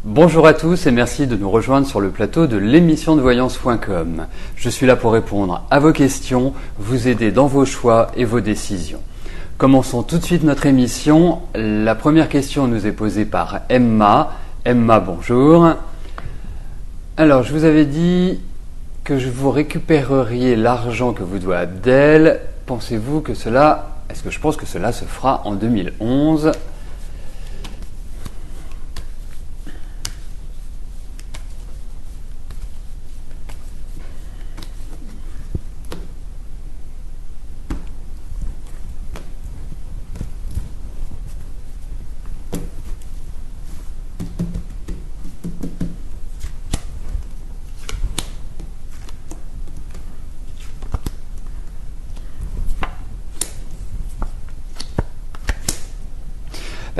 Bonjour à tous et merci de nous rejoindre sur le plateau de l'émission de voyance.com. Je suis là pour répondre à vos questions, vous aider dans vos choix et vos décisions. Commençons tout de suite notre émission. La première question nous est posée par Emma. Emma, bonjour. Alors, je vous avais dit que vous récupéreriez l'argent que vous doit Abdel. Pensez-vous que est-ce que je pense que cela se fera en 2011 ?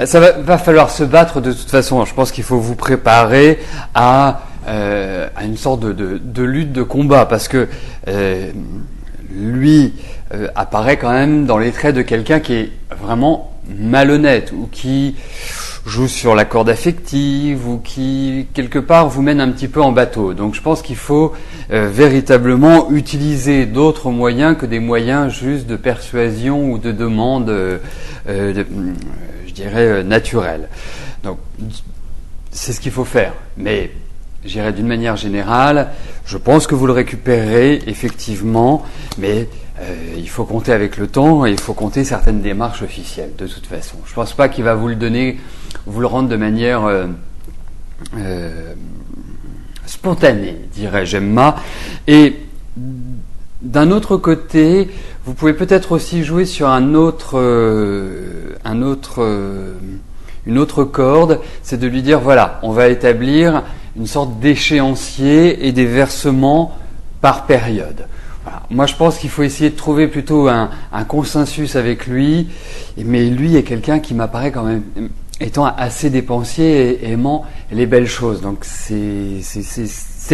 Ça va falloir se battre de toute façon. Je pense qu'il faut vous préparer à une sorte de lutte, de combat, parce que lui apparaît quand même dans les traits de quelqu'un qui est vraiment malhonnête ou qui joue sur la corde affective ou qui, quelque part, vous mène un petit peu en bateau. Donc je pense qu'il faut véritablement utiliser d'autres moyens que des moyens juste de persuasion ou de demande naturelle. Donc c'est ce qu'il faut faire. Mais je dirais d'une manière générale, je pense que vous le récupérerez effectivement, mais il faut compter avec le temps et il faut compter certaines démarches officielles de toute façon. Je ne pense pas qu'il va vous le donner, vous le rendre de manière spontanée, dirais-je, Emma. Et d'un autre côté, vous pouvez peut-être aussi jouer sur une autre corde, c'est de lui dire voilà, on va établir une sorte d'échéancier et des versements par période. Voilà. Moi, je pense qu'il faut essayer de trouver plutôt un consensus avec lui, mais lui est quelqu'un qui m'apparaît quand même étant assez dépensier et aimant les belles choses. Donc c'est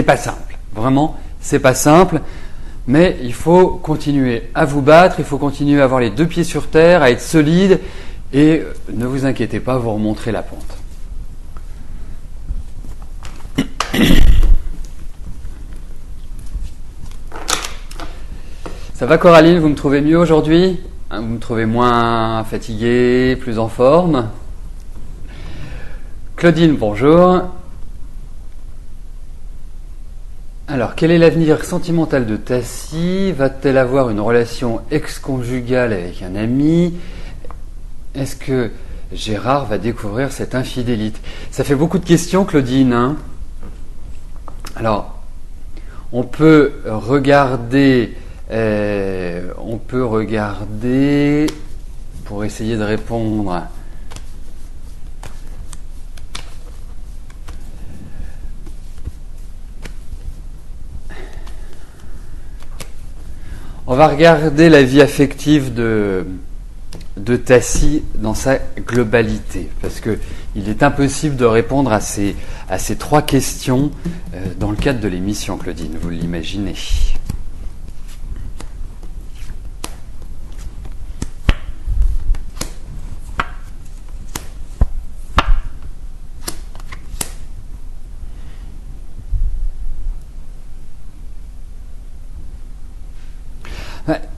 pas simple, vraiment, c'est pas simple. Mais il faut continuer à vous battre, il faut continuer à avoir les deux pieds sur terre, à être solide, et ne vous inquiétez pas, vous remonterez la pente. Ça va Coraline, vous me trouvez mieux aujourd'hui ? Vous me trouvez moins fatigué, plus en forme ? Claudine, bonjour. Alors, quel est l'avenir sentimental de Tassie ? Va-t-elle avoir une relation ex-conjugale avec un ami ? Est-ce que Gérard va découvrir cette infidélité ? Ça fait beaucoup de questions, Claudine, hein ? Alors, on peut regarder pour essayer de répondre. On va regarder la vie affective de Tassie dans sa globalité, parce que il est impossible de répondre à ces trois questions dans le cadre de l'émission, Claudine, vous l'imaginez.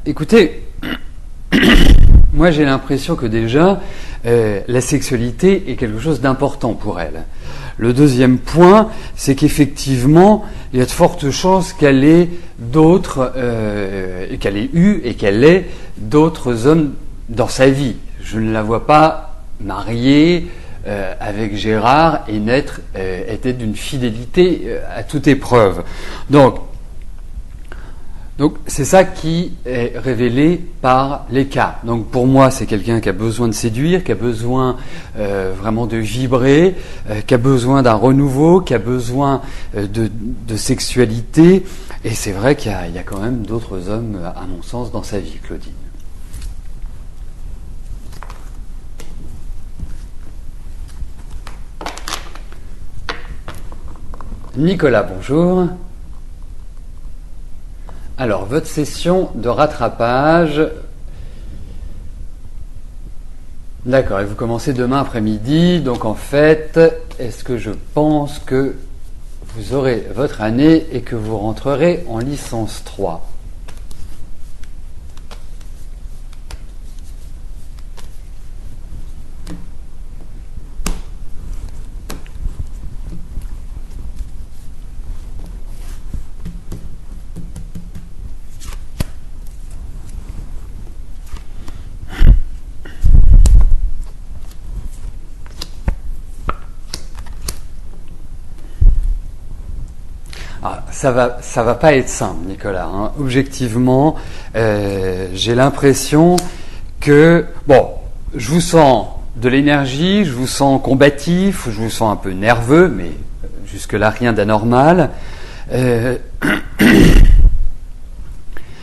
Écoutez, moi j'ai l'impression que déjà la sexualité est quelque chose d'important pour elle. Le deuxième point, c'est qu'effectivement, il y a de fortes chances qu'elle ait qu'elle ait d'autres hommes dans sa vie. Je ne la vois pas mariée avec Gérard et être d'une fidélité à toute épreuve. Donc c'est ça qui est révélé par les cas. Donc pour moi c'est quelqu'un qui a besoin de séduire, qui a besoin vraiment de vibrer, qui a besoin d'un renouveau, qui a besoin de sexualité. Et c'est vrai qu'il y a quand même d'autres hommes, à mon sens, dans sa vie, Claudine. Nicolas, bonjour. Alors, votre session de rattrapage. D'accord, et vous commencez demain après-midi, donc en fait, est-ce que je pense que vous aurez votre année et que vous rentrerez en licence 3 ? Ça va pas être simple, Nicolas. Hein. Objectivement, j'ai l'impression que, bon, je vous sens de l'énergie, je vous sens combatif, je vous sens un peu nerveux, mais jusque-là, rien d'anormal.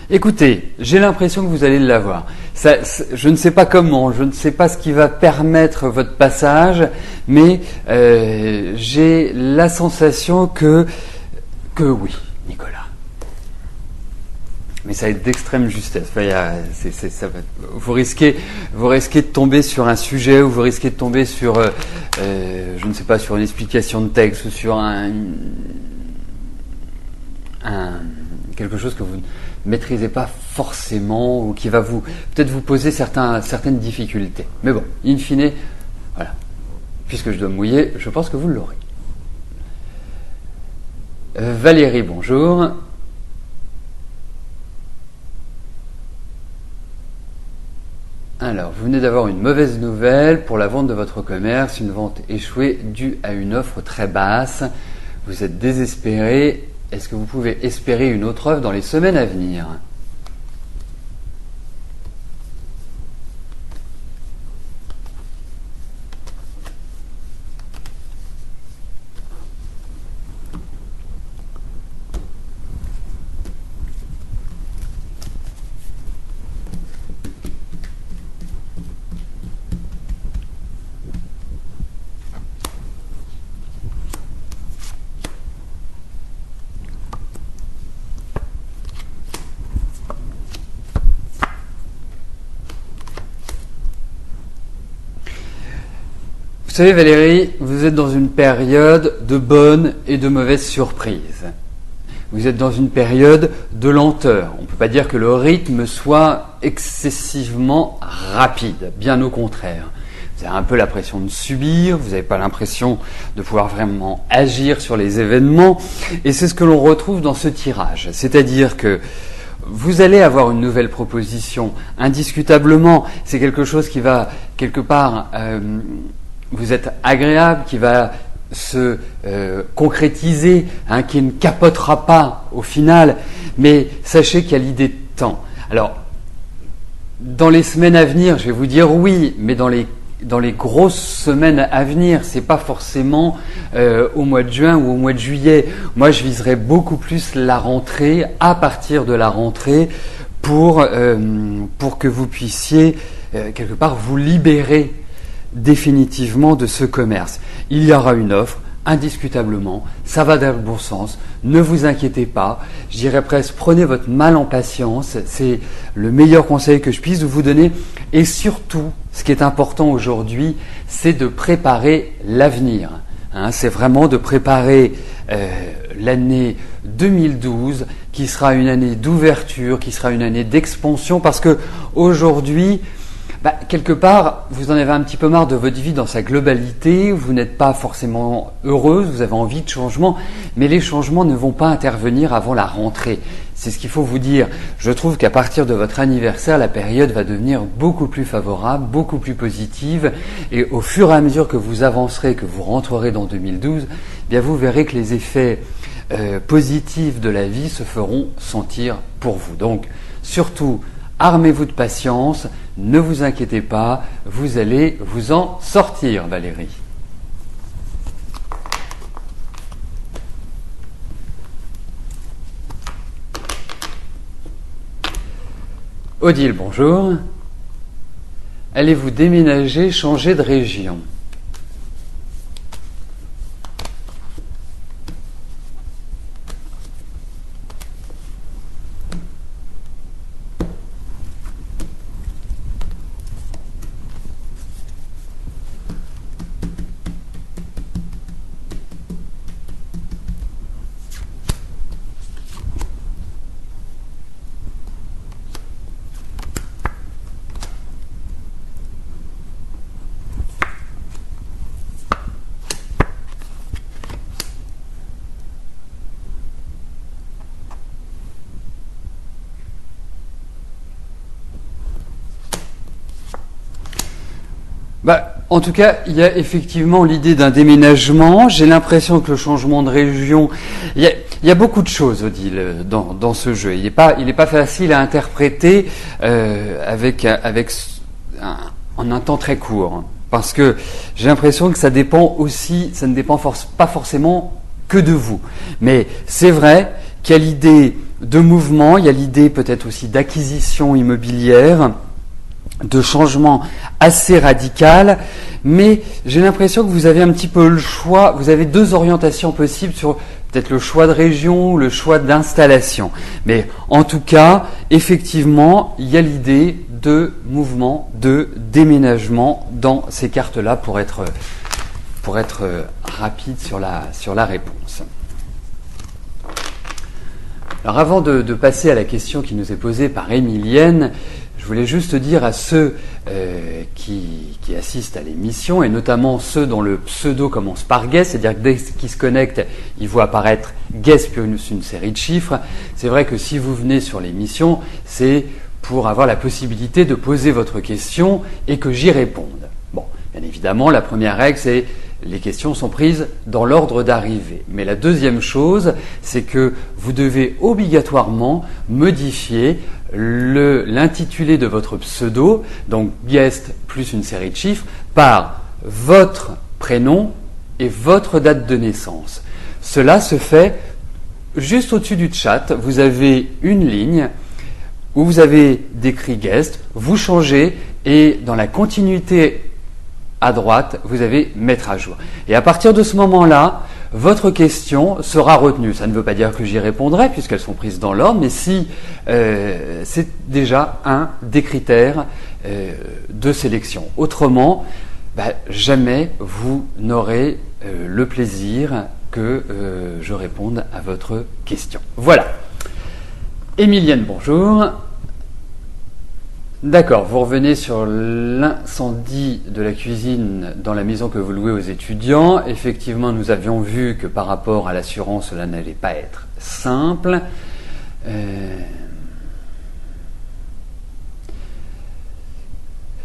Écoutez, j'ai l'impression que vous allez l'avoir. Je ne sais pas comment, je ne sais pas ce qui va permettre votre passage, mais j'ai la sensation que oui, Nicolas. Mais ça va être d'extrême justesse. Enfin, vous risquez de tomber sur un sujet, ou vous risquez de tomber sur, je ne sais pas, sur une explication de texte, ou sur quelque chose que vous ne maîtrisez pas forcément, ou qui va peut-être vous poser certaines difficultés. Mais bon, in fine, voilà. Puisque je dois mouiller, je pense que vous l'aurez. Valérie, bonjour. Alors, vous venez d'avoir une mauvaise nouvelle pour la vente de votre commerce, une vente échouée due à une offre très basse. Vous êtes désespéré. Est-ce que vous pouvez espérer une autre offre dans les semaines à venir ? Vous savez Valérie, vous êtes dans une période de bonnes et de mauvaises surprises. Vous êtes dans une période de lenteur. On ne peut pas dire que le rythme soit excessivement rapide, bien au contraire. Vous avez un peu l'impression de subir, vous n'avez pas l'impression de pouvoir vraiment agir sur les événements, et c'est ce que l'on retrouve dans ce tirage. C'est-à-dire que vous allez avoir une nouvelle proposition, indiscutablement, c'est quelque chose qui va quelque part vous être agréable, qui va se concrétiser, hein, qui ne capotera pas au final, mais sachez qu'il y a l'idée de temps. Alors, dans les semaines à venir, je vais vous dire oui, mais dans les grosses semaines à venir, c'est pas forcément au mois de juin ou au mois de juillet. Moi, je viserais beaucoup plus la rentrée, à partir de la rentrée, pour que vous puissiez quelque part vous libérer définitivement de ce commerce. Il y aura une offre, indiscutablement, ça va dans le bon sens, ne vous inquiétez pas, je dirais presque prenez votre mal en patience, c'est le meilleur conseil que je puisse vous donner, et surtout, ce qui est important aujourd'hui, c'est de préparer l'avenir. Hein, c'est vraiment de préparer l'année 2012, qui sera une année d'ouverture, qui sera une année d'expansion, parce que aujourd'hui, quelque part, vous en avez un petit peu marre de votre vie dans sa globalité, vous n'êtes pas forcément heureuse, vous avez envie de changement, mais les changements ne vont pas intervenir avant la rentrée. C'est ce qu'il faut vous dire. Je trouve qu'à partir de votre anniversaire, la période va devenir beaucoup plus favorable, beaucoup plus positive, et au fur et à mesure que vous avancerez, que vous rentrerez dans 2012, bien vous verrez que les effets positifs de la vie se feront sentir pour vous. Donc, surtout, armez-vous de patience, ne vous inquiétez pas, vous allez vous en sortir, Valérie. Odile, bonjour. Allez-vous déménager, changer de région ? En tout cas, il y a effectivement l'idée d'un déménagement. J'ai l'impression que le changement de région, il y a beaucoup de choses, Odile, dans ce jeu. Il n'est pas facile à interpréter en un temps très court, parce que j'ai l'impression que ça ne dépend pas forcément que de vous. Mais c'est vrai qu'il y a l'idée de mouvement, il y a l'idée peut-être aussi d'acquisition immobilière, de changement assez radical, mais j'ai l'impression que vous avez un petit peu le choix, vous avez deux orientations possibles sur peut-être le choix de région ou le choix d'installation. Mais en tout cas, effectivement, il y a l'idée de mouvement, de déménagement dans ces cartes-là pour être rapide sur la réponse. Alors avant de passer à la question qui nous est posée par Émilienne, je voulais juste dire à ceux qui assistent à l'émission, et notamment ceux dont le pseudo commence par guess, c'est-à-dire que dès qu'ils se connectent, ils voient apparaître guess puis une série de chiffres. C'est vrai que si vous venez sur l'émission, c'est pour avoir la possibilité de poser votre question et que j'y réponde. Bon, bien évidemment, la première règle, c'est les questions sont prises dans l'ordre d'arrivée. Mais la deuxième chose, c'est que vous devez obligatoirement modifier l'intitulé de votre pseudo, donc guest plus une série de chiffres, par votre prénom et votre date de naissance. Cela se fait juste au-dessus du chat. Vous avez une ligne où vous avez décrit guest, vous changez et dans la continuité à droite, vous avez mettre à jour. Et à partir de ce moment-là, votre question sera retenue. Ça ne veut pas dire que j'y répondrai puisqu'elles sont prises dans l'ordre, mais si c'est déjà un des critères de sélection. Autrement, jamais vous n'aurez le plaisir que je réponde à votre question. Voilà. Émilienne, bonjour. D'accord, vous revenez sur l'incendie de la cuisine dans la maison que vous louez aux étudiants. Effectivement, nous avions vu que par rapport à l'assurance, cela n'allait pas être simple.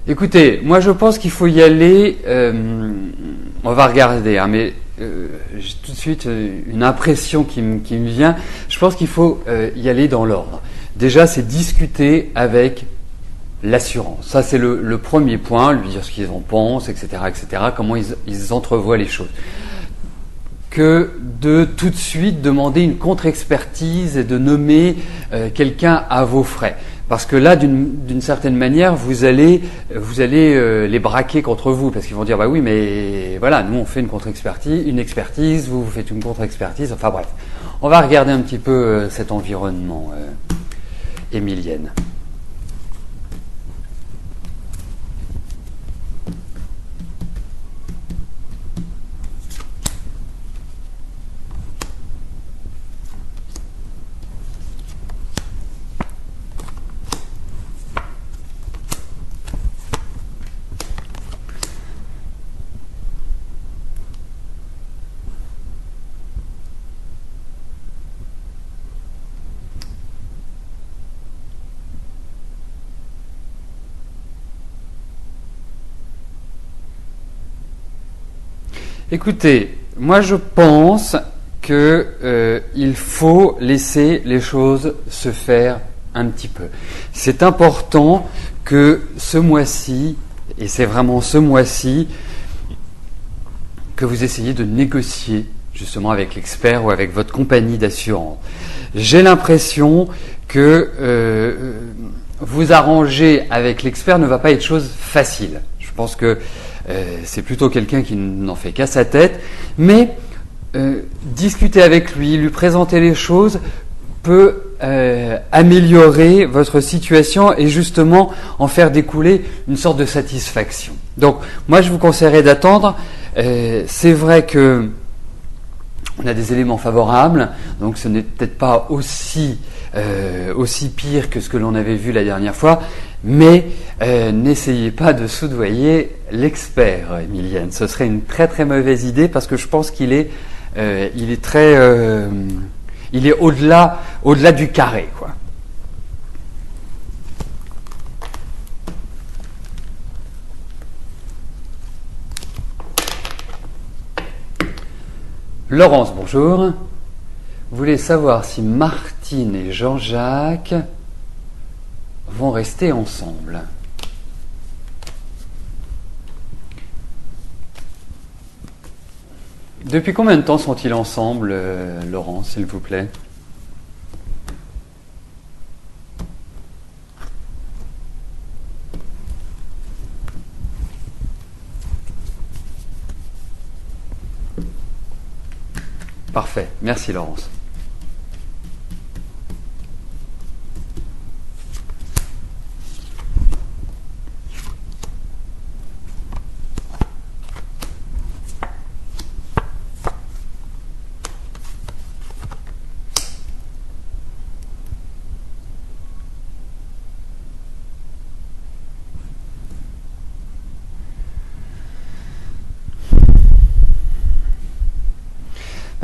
Écoutez, moi je pense qu'il faut y aller, on va regarder, mais j'ai tout de suite une impression qui me vient. Je pense qu'il faut y aller dans l'ordre. Déjà, c'est discuter avec l'assurance. Ça, c'est le premier point, lui dire ce qu'ils en pensent, etc., comment ils entrevoient les choses. Que de tout de suite demander une contre-expertise et de nommer quelqu'un à vos frais. Parce que là, d'une certaine manière, vous allez les braquer contre vous, parce qu'ils vont dire, oui, mais voilà, nous on fait une expertise, vous faites une contre-expertise, enfin bref. On va regarder un petit peu cet environnement, Émilienne. Écoutez, moi je pense qu'il faut laisser les choses se faire un petit peu. C'est important que ce mois-ci, et c'est vraiment ce mois-ci, que vous essayez de négocier justement avec l'expert ou avec votre compagnie d'assurance. J'ai l'impression que vous arranger avec l'expert ne va pas être chose facile. Je pense que c'est plutôt quelqu'un qui n'en fait qu'à sa tête, mais discuter avec lui présenter les choses peut améliorer votre situation et justement en faire découler une sorte de satisfaction. Donc moi je vous conseillerais d'attendre. C'est vrai que on a des éléments favorables, donc ce n'est peut-être pas aussi pire que ce que l'on avait vu la dernière fois, mais n'essayez pas de soudoyer l'expert, Émilienne. Ce serait une très très mauvaise idée parce que je pense qu'il est au-delà du carré, quoi. Laurence, bonjour. Vous voulez savoir si Martine et Jean-Jacques vont rester ensemble. Depuis combien de temps sont-ils ensemble, Laurence, s'il vous plaît? Parfait, merci Laurence.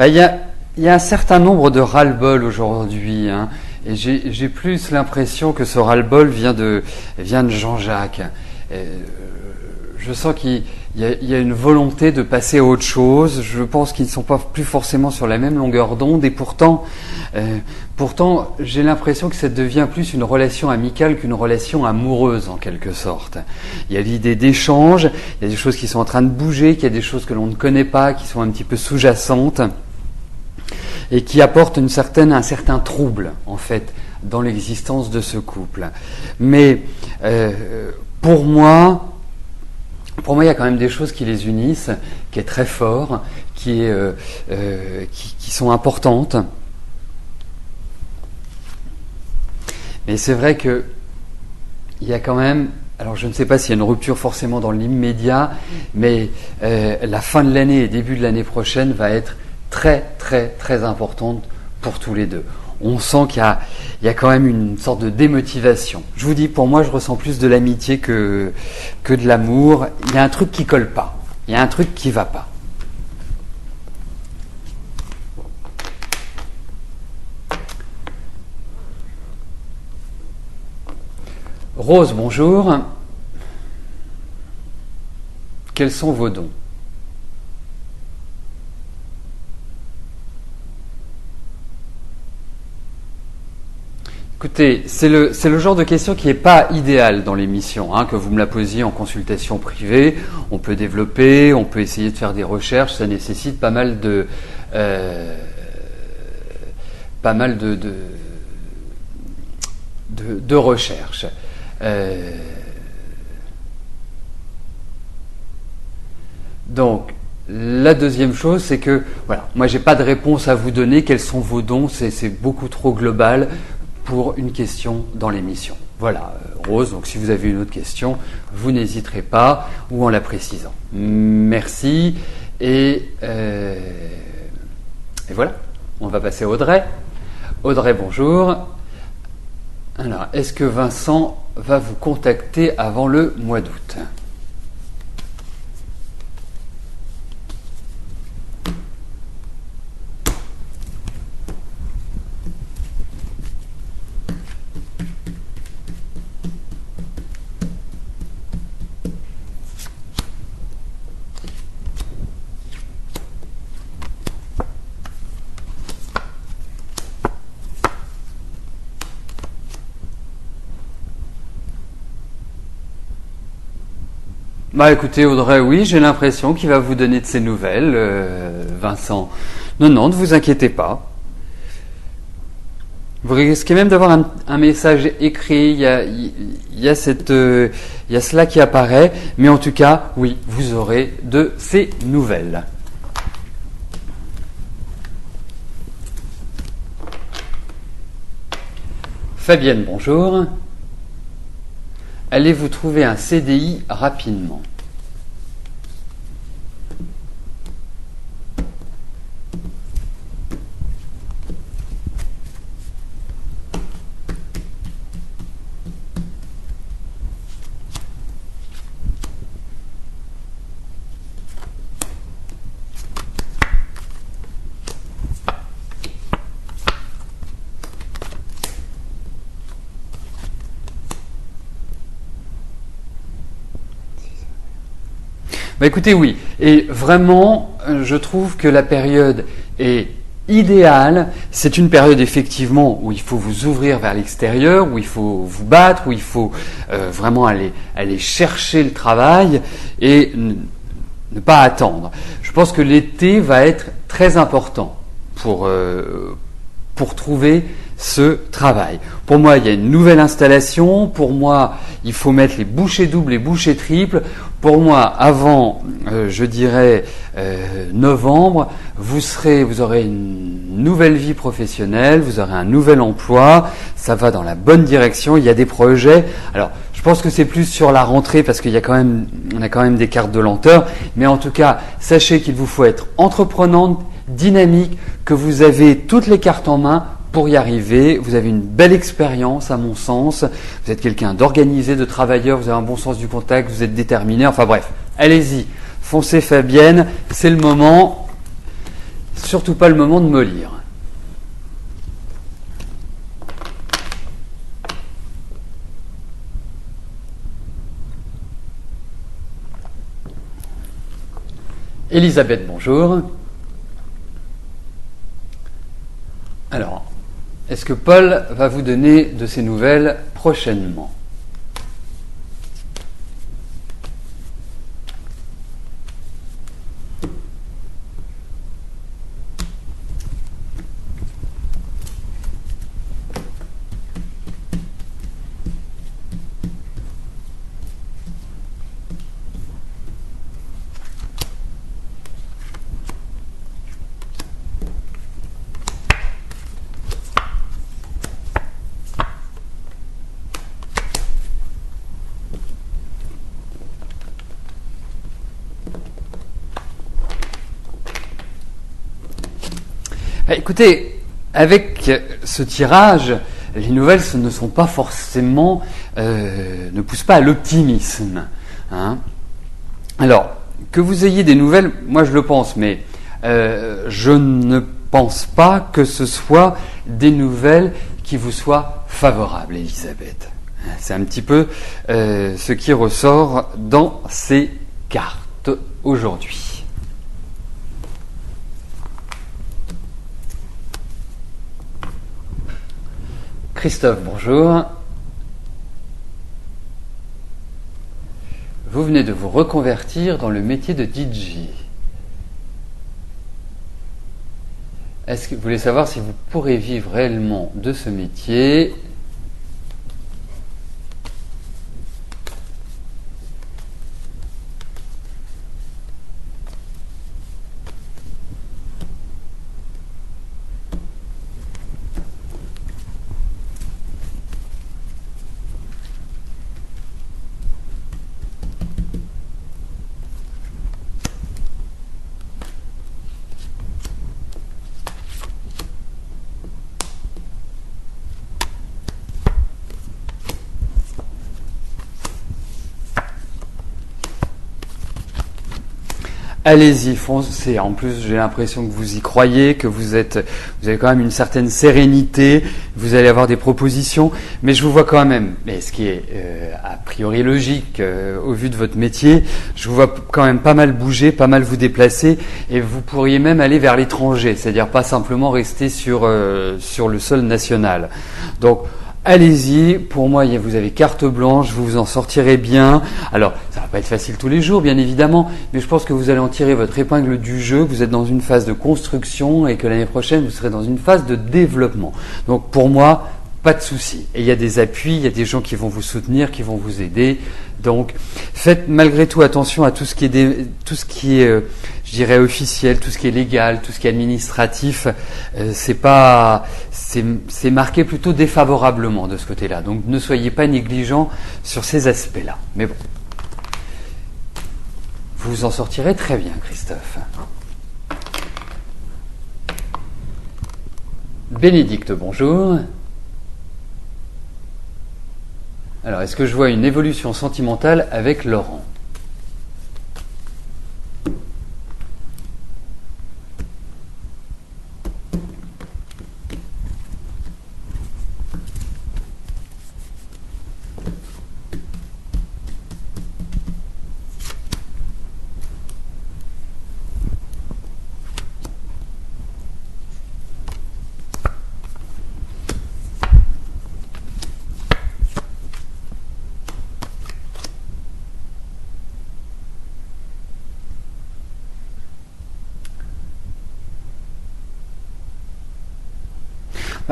Il y a un certain nombre de ras-le-bol aujourd'hui, hein, et j'ai plus l'impression que ce ras-le-bol vient de Jean-Jacques. Je sens qu'il y a une volonté de passer à autre chose. Je pense qu'ils ne sont pas plus forcément sur la même longueur d'onde, et pourtant j'ai l'impression que ça devient plus une relation amicale qu'une relation amoureuse en quelque sorte. Il y a l'idée d'échange, il y a des choses qui sont en train de bouger, qu'il y a des choses que l'on ne connaît pas, qui sont un petit peu sous-jacentes, et qui apportent un certain trouble en fait dans l'existence de ce couple. Mais pour moi, il y a quand même des choses qui les unissent, qui est très fort, qui sont importantes. Mais c'est vrai que il y a quand même, alors je ne sais pas s'il y a une rupture forcément dans l'immédiat, mais la fin de l'année et début de l'année prochaine va être très très très importante pour tous les deux. On sent qu'il y a quand même une sorte de démotivation. Je vous dis, pour moi, je ressens plus de l'amitié que de l'amour. Il y a un truc qui colle pas. Il y a un truc qui va pas. Rose, bonjour. Quels sont vos dons ? Écoutez, c'est le genre de question qui n'est pas idéale dans l'émission, hein, que vous me la posiez en consultation privée. On peut développer, on peut essayer de faire des recherches, ça nécessite pas mal de recherches. Donc, la deuxième chose, c'est que, voilà, moi j'ai pas de réponse à vous donner. Quels sont vos dons ? C'est beaucoup trop global pour une question dans l'émission. Voilà, Rose, donc si vous avez une autre question, vous n'hésiterez pas, ou en la précisant. Merci, et voilà, on va passer à Audrey. Audrey, bonjour. Alors, est-ce que Vincent va vous contacter avant le mois d'août ? Bah écoutez Audrey, oui, j'ai l'impression qu'il va vous donner de ses nouvelles, Vincent. Non, ne vous inquiétez pas. Vous risquez même d'avoir un message écrit, il y a cela qui apparaît, mais en tout cas, oui, vous aurez de ses nouvelles. Fabienne, bonjour. Allez-vous trouver un CDI rapidement ? Bah écoutez, oui. Et vraiment, je trouve que la période est idéale. C'est une période effectivement où il faut vous ouvrir vers l'extérieur, où il faut vous battre, où il faut vraiment aller chercher le travail et ne pas attendre. Je pense que l'été va être très important pour trouver ce travail. Pour moi, il y a une nouvelle installation. Pour moi, il faut mettre les bouchées doubles, les bouchées triples. Pour moi, avant, je dirais, novembre, vous aurez une nouvelle vie professionnelle, vous aurez un nouvel emploi. Ça va dans la bonne direction. Il y a des projets. Alors, je pense que c'est plus sur la rentrée parce on a quand même des cartes de lenteur. Mais en tout cas, sachez qu'il vous faut être entreprenante, dynamique, que vous avez toutes les cartes en main pour y arriver. Vous avez une belle expérience à mon sens, vous êtes quelqu'un d'organisé, de travailleur, vous avez un bon sens du contact, vous êtes déterminé, enfin bref, allez-y, foncez Fabienne, c'est le moment, surtout pas le moment de mollir. Elisabeth, bonjour. Alors, est-ce que Paul va vous donner de ses nouvelles prochainement ? Écoutez, avec ce tirage, les nouvelles ne sont pas forcément, ne poussent pas à l'optimisme. Hein. Alors, que vous ayez des nouvelles, moi je le pense, mais je ne pense pas que ce soit des nouvelles qui vous soient favorables, Elisabeth. C'est un petit peu ce qui ressort dans ces cartes aujourd'hui. Christophe, bonjour. Vous venez de vous reconvertir dans le métier de DJ. Est-ce que vous voulez savoir si vous pourrez vivre réellement de ce métier ? Allez-y, foncez. En plus, j'ai l'impression que vous y croyez, que vous avez quand même une certaine sérénité, vous allez avoir des propositions, mais je vous vois quand même, et ce qui est a priori logique au vu de votre métier, je vous vois quand même pas mal bouger, pas mal vous déplacer, et vous pourriez même aller vers l'étranger, c'est-à-dire pas simplement rester sur le sol national. Donc, allez-y, pour moi vous avez carte blanche, vous vous en sortirez bien. Alors, ça va pas être facile tous les jours, bien évidemment, mais je pense que vous allez en tirer votre épingle du jeu, que vous êtes dans une phase de construction et que l'année prochaine, vous serez dans une phase de développement. Donc, pour moi, pas de souci. Et il y a des appuis, il y a des gens qui vont vous soutenir, qui vont vous aider. Donc, faites malgré tout attention à tout ce qui est, je dirais, officiel, tout ce qui est légal, tout ce qui est administratif. C'est marqué plutôt défavorablement de ce côté-là. Donc, ne soyez pas négligents sur ces aspects-là. Mais bon, vous vous en sortirez très bien, Christophe. Bénédicte, bonjour. Alors, est-ce que je vois une évolution sentimentale avec Laurent ?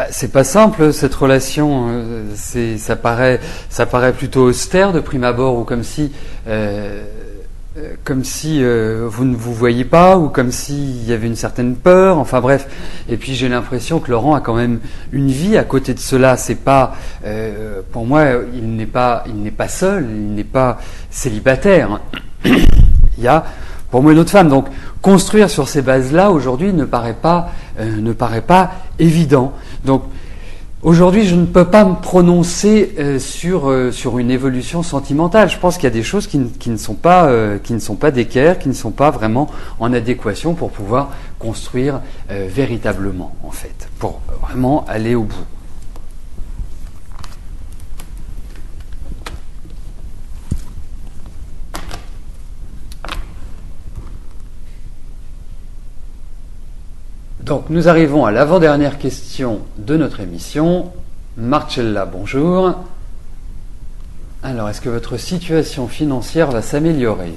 C'est pas simple cette relation. Ça paraît plutôt austère de prime abord, ou comme si vous ne vous voyiez pas, ou comme s'il y avait une certaine peur. Enfin bref. Et puis j'ai l'impression que Laurent a quand même une vie à côté de cela. C'est pas, pour moi, il n'est pas seul, il n'est pas célibataire. Il y a pour moi une autre femme. Donc construire sur ces bases-là aujourd'hui ne paraît pas évident. Donc aujourd'hui, je ne peux pas me prononcer sur une évolution sentimentale. Je pense qu'il y a des choses qui ne sont pas d'équerre, qui ne sont pas vraiment en adéquation pour pouvoir construire véritablement, en fait, pour vraiment aller au bout. Donc nous arrivons à l'avant-dernière question de notre émission. Marcella, bonjour. Alors, est-ce que votre situation financière va s'améliorer ?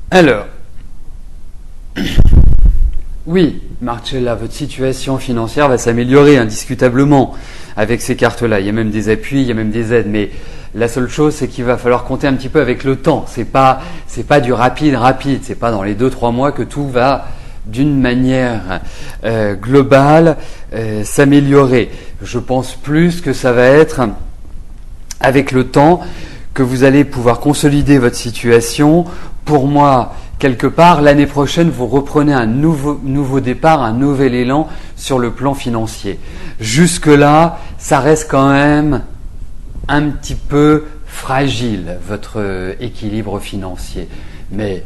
Alors, oui, Marcella, votre situation financière va s'améliorer indiscutablement avec ces cartes-là. Il y a même des appuis, il y a même des aides, mais la seule chose, c'est qu'il va falloir compter un petit peu avec le temps. C'est pas du rapide. C'est pas dans les 2-3 mois que tout va, d'une manière globale, s'améliorer. Je pense plus que ça va être avec le temps que vous allez pouvoir consolider votre situation. Pour moi, quelque part, l'année prochaine, vous reprenez un nouveau départ, un nouvel élan sur le plan financier. Jusque-là, ça reste quand même un petit peu fragile, votre équilibre financier. Mais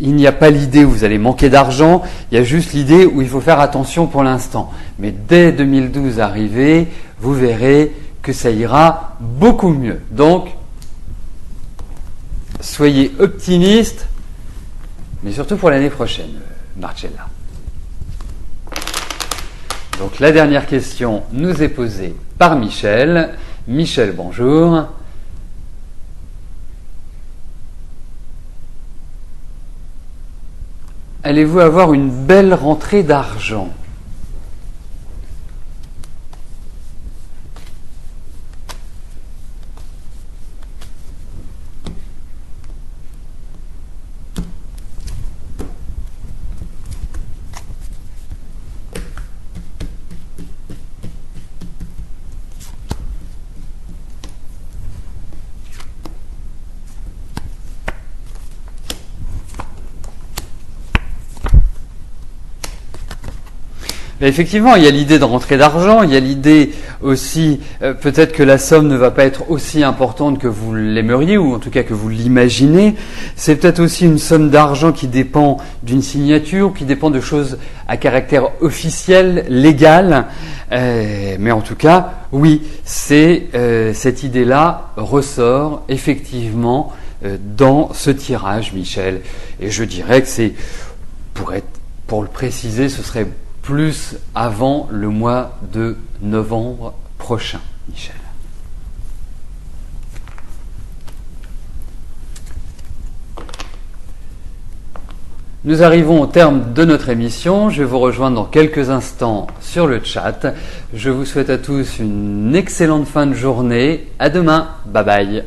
il n'y a pas l'idée où vous allez manquer d'argent, il y a juste l'idée où il faut faire attention pour l'instant. Mais dès 2012 arrivé, vous verrez que ça ira beaucoup mieux. Donc, soyez optimiste, mais surtout pour l'année prochaine, Marcella. Donc la dernière question nous est posée par Michel. Michel, bonjour. Allez-vous avoir une belle rentrée d'argent ? Effectivement, il y a l'idée de rentrée d'argent, il y a l'idée aussi, peut-être que la somme ne va pas être aussi importante que vous l'aimeriez, ou en tout cas que vous l'imaginez. C'est peut-être aussi une somme d'argent qui dépend d'une signature, qui dépend de choses à caractère officiel, légal. Mais en tout cas, oui, cette idée-là ressort effectivement dans ce tirage, Michel. Et je dirais que c'est, pour le préciser, ce serait plus avant le mois de novembre prochain, Michel. Nous arrivons au terme de notre émission. Je vais vous rejoindre dans quelques instants sur le chat. Je vous souhaite à tous une excellente fin de journée. À demain. Bye bye.